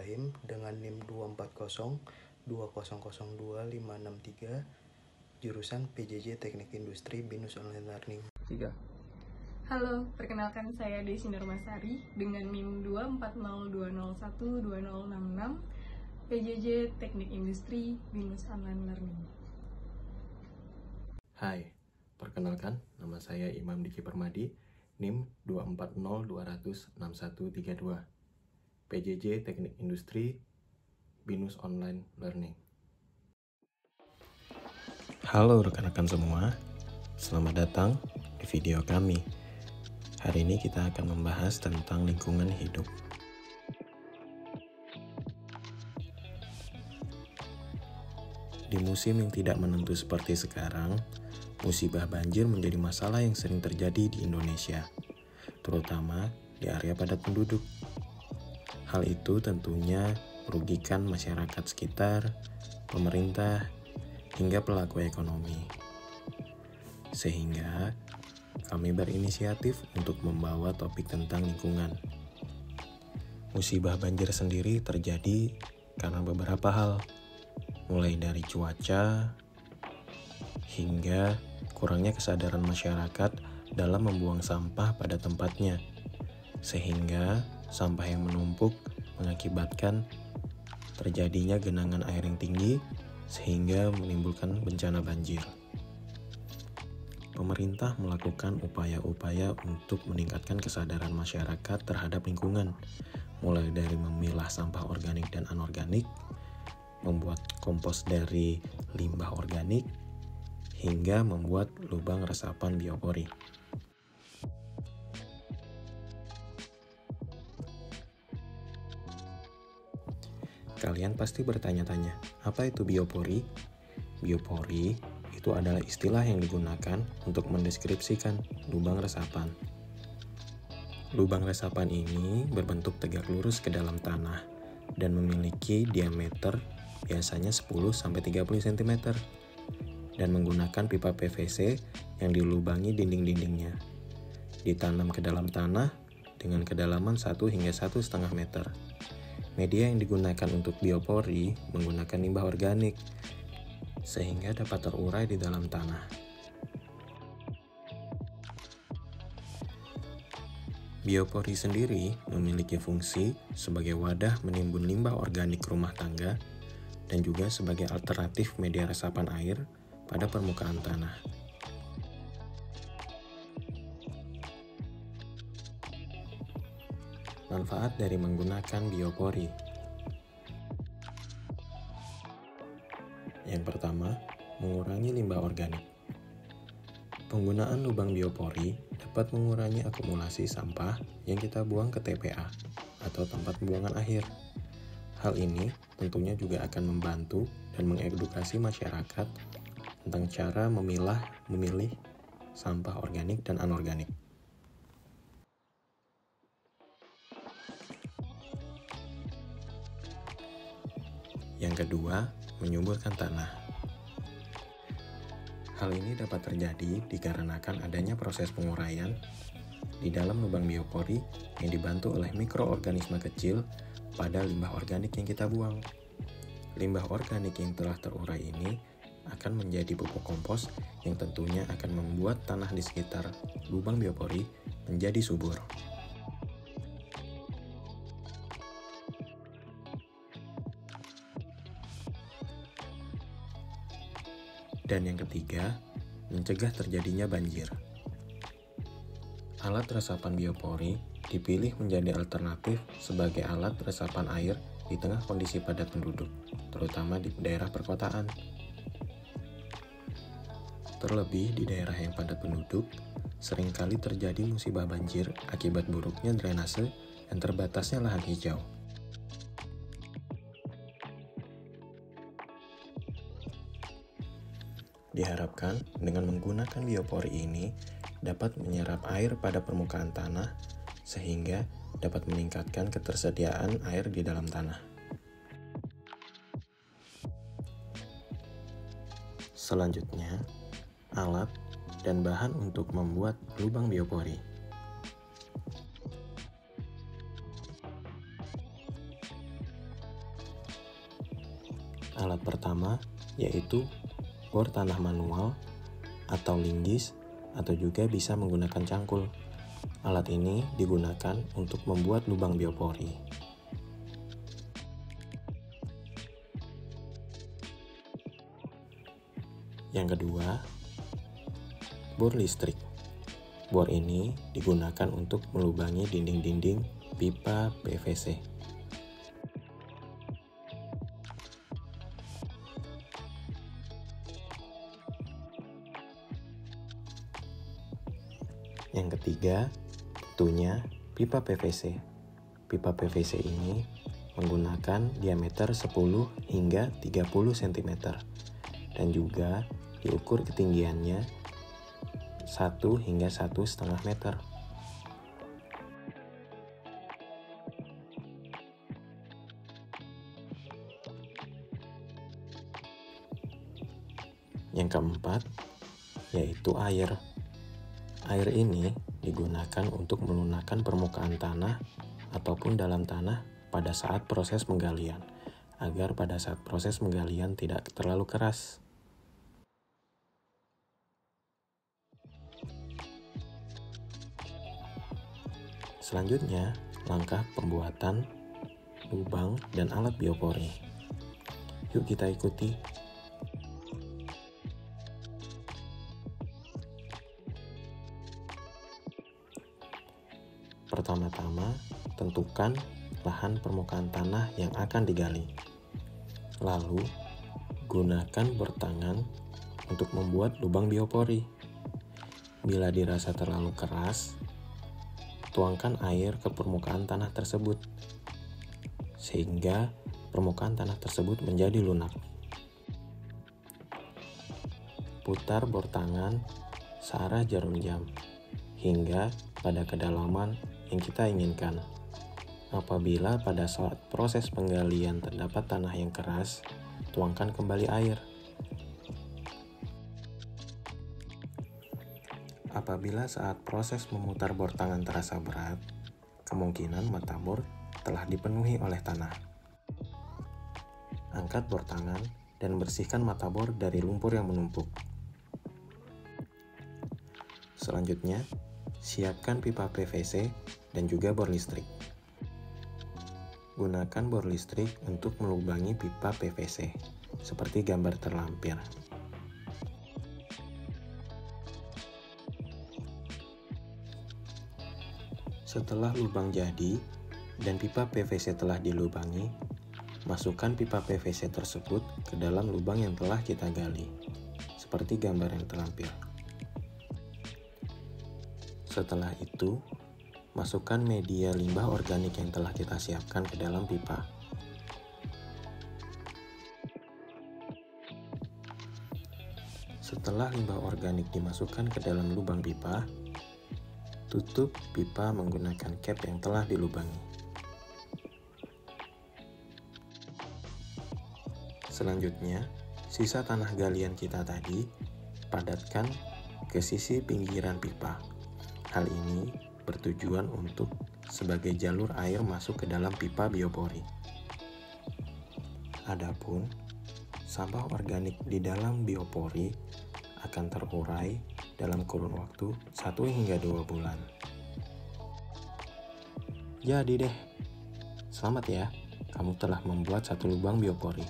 Bismillahirrahmanirrahim dengan NIM 24020025633 jurusan PJJ Teknik Industri BINUS Online Learning. 3. Halo, perkenalkan saya Desi Nurmasari dengan NIM 24020120066 PJJ Teknik Industri BINUS Online Learning. Hai, perkenalkan nama saya Imam Diki Permadi, NIM 240206132 PJJ Teknik Industri BINUS Online Learning. Halo rekan-rekan semua, selamat datang di video kami. Hari ini kita akan membahas tentang lingkungan hidup. Di musim yang tidak menentu seperti sekarang, musibah banjir menjadi masalah yang sering terjadi di Indonesia, terutama di area padat penduduk. Hal itu tentunya merugikan masyarakat sekitar, pemerintah, hingga pelaku ekonomi. Sehingga kami berinisiatif untuk membawa topik tentang lingkungan. Musibah banjir sendiri terjadi karena beberapa hal, mulai dari cuaca hingga kurangnya kesadaran masyarakat dalam membuang sampah pada tempatnya, sehingga sampah yang menumpuk mengakibatkan terjadinya genangan air yang tinggi sehingga menimbulkan bencana banjir. Pemerintah melakukan upaya-upaya untuk meningkatkan kesadaran masyarakat terhadap lingkungan, mulai dari memilah sampah organik dan anorganik, membuat kompos dari limbah organik, hingga membuat lubang resapan biopori. Kalian pasti bertanya-tanya, apa itu biopori? Biopori itu adalah istilah yang digunakan untuk mendeskripsikan lubang resapan. Lubang resapan ini berbentuk tegak lurus ke dalam tanah dan memiliki diameter biasanya 10-30 cm dan menggunakan pipa PVC yang dilubangi dinding-dindingnya. Ditanam ke dalam tanah dengan kedalaman 1 hingga 1,5 meter. Media yang digunakan untuk biopori menggunakan limbah organik, sehingga dapat terurai di dalam tanah. Biopori sendiri memiliki fungsi sebagai wadah menimbun limbah organik rumah tangga dan juga sebagai alternatif media resapan air pada permukaan tanah. Manfaat dari menggunakan biopori. Yang pertama, mengurangi limbah organik. Penggunaan lubang biopori dapat mengurangi akumulasi sampah yang kita buang ke TPA atau tempat pembuangan akhir. Hal ini tentunya juga akan membantu dan mengedukasi masyarakat tentang cara memilih sampah organik dan anorganik. Yang kedua, menyuburkan tanah. Hal ini dapat terjadi dikarenakan adanya proses penguraian di dalam lubang biopori yang dibantu oleh mikroorganisme kecil pada limbah organik yang kita buang. Limbah organik yang telah terurai ini akan menjadi pupuk kompos yang tentunya akan membuat tanah di sekitar lubang biopori menjadi subur. Dan yang ketiga, mencegah terjadinya banjir. Alat resapan biopori dipilih menjadi alternatif sebagai alat resapan air di tengah kondisi padat penduduk, terutama di daerah perkotaan. Terlebih di daerah yang padat penduduk, seringkali terjadi musibah banjir akibat buruknya drainase dan terbatasnya lahan hijau. Diharapkan dengan menggunakan biopori ini dapat menyerap air pada permukaan tanah sehingga dapat meningkatkan ketersediaan air di dalam tanah. Selanjutnya, alat dan bahan untuk membuat lubang biopori. Alat pertama yaitu bor tanah manual atau linggis, atau juga bisa menggunakan cangkul. Alat ini digunakan untuk membuat lubang biopori. Yang kedua, bor listrik. Bor ini digunakan untuk melubangi dinding-dinding pipa PVC. Yang ketiga, tentunya pipa PVC. Pipa PVC ini menggunakan diameter 10 hingga 30 cm dan juga diukur ketinggiannya 1 hingga 1,5 meter. Yang keempat, yaitu air. Air ini digunakan untuk melunakkan permukaan tanah ataupun dalam tanah pada saat proses penggalian, agar pada saat proses penggalian tidak terlalu keras. Selanjutnya, langkah pembuatan lubang dan alat biopori. Yuk kita ikuti. Pertama-tama, tentukan lahan permukaan tanah yang akan digali. Lalu, gunakan bor tangan untuk membuat lubang biopori. Bila dirasa terlalu keras, tuangkan air ke permukaan tanah tersebut, sehingga permukaan tanah tersebut menjadi lunak. Putar bor tangan searah jarum jam, hingga pada kedalaman yang kita inginkan. Apabila pada saat proses penggalian terdapat tanah yang keras, tuangkan kembali air. Apabila saat proses memutar bor tangan terasa berat, kemungkinan mata bor telah dipenuhi oleh tanah. Angkat bor tangan dan bersihkan mata bor dari lumpur yang menumpuk. Selanjutnya, siapkan pipa PVC dan juga bor listrik. Gunakan bor listrik untuk melubangi pipa PVC, seperti gambar terlampir. Setelah lubang jadi dan pipa PVC telah dilubangi, masukkan pipa PVC tersebut ke dalam lubang yang telah kita gali, seperti gambar yang terlampir. Setelah itu, masukkan media limbah organik yang telah kita siapkan ke dalam pipa. Setelah limbah organik dimasukkan ke dalam lubang pipa, tutup pipa menggunakan cap yang telah dilubangi. Selanjutnya, sisa tanah galian kita tadi padatkan ke sisi pinggiran pipa. Hal ini bertujuan untuk sebagai jalur air masuk ke dalam pipa biopori. Adapun sampah organik di dalam biopori akan terurai dalam kurun waktu 1 hingga 2 bulan. Jadi deh, selamat ya, kamu telah membuat satu lubang biopori.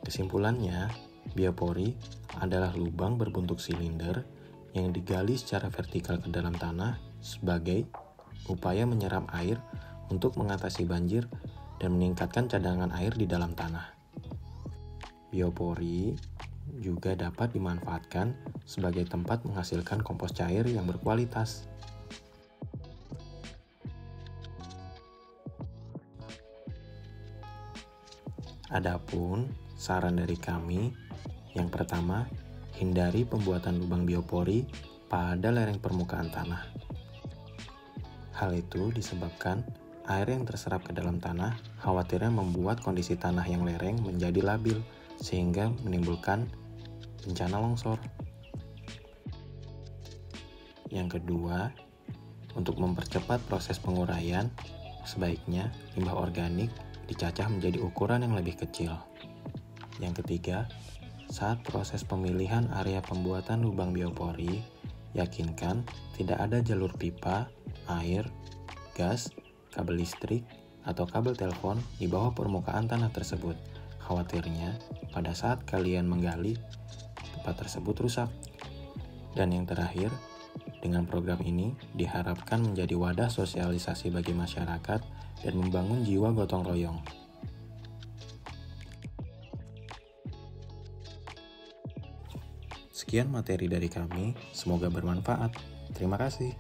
Kesimpulannya, biopori adalah lubang berbentuk silinder yang digali secara vertikal ke dalam tanah sebagai upaya menyerap air untuk mengatasi banjir dan meningkatkan cadangan air di dalam tanah. Biopori juga dapat dimanfaatkan sebagai tempat menghasilkan kompos cair yang berkualitas. Adapun saran dari kami, yang pertama, hindari pembuatan lubang biopori pada lereng permukaan tanah. Hal itu disebabkan air yang terserap ke dalam tanah khawatirnya membuat kondisi tanah yang lereng menjadi labil, sehingga menimbulkan bencana longsor. Yang kedua, Untuk mempercepat proses penguraian, sebaiknya limbah organik dicacah menjadi ukuran yang lebih kecil. Yang ketiga, saat proses pemilihan area pembuatan lubang biopori, yakinkan tidak ada jalur pipa, air, gas, kabel listrik, atau kabel telepon di bawah permukaan tanah tersebut. Khawatirnya, pada saat kalian menggali, tempat tersebut rusak. Dan yang terakhir, dengan program ini diharapkan menjadi wadah sosialisasi bagi masyarakat dan membangun jiwa gotong royong. Sekian materi dari kami, semoga bermanfaat. Terima kasih.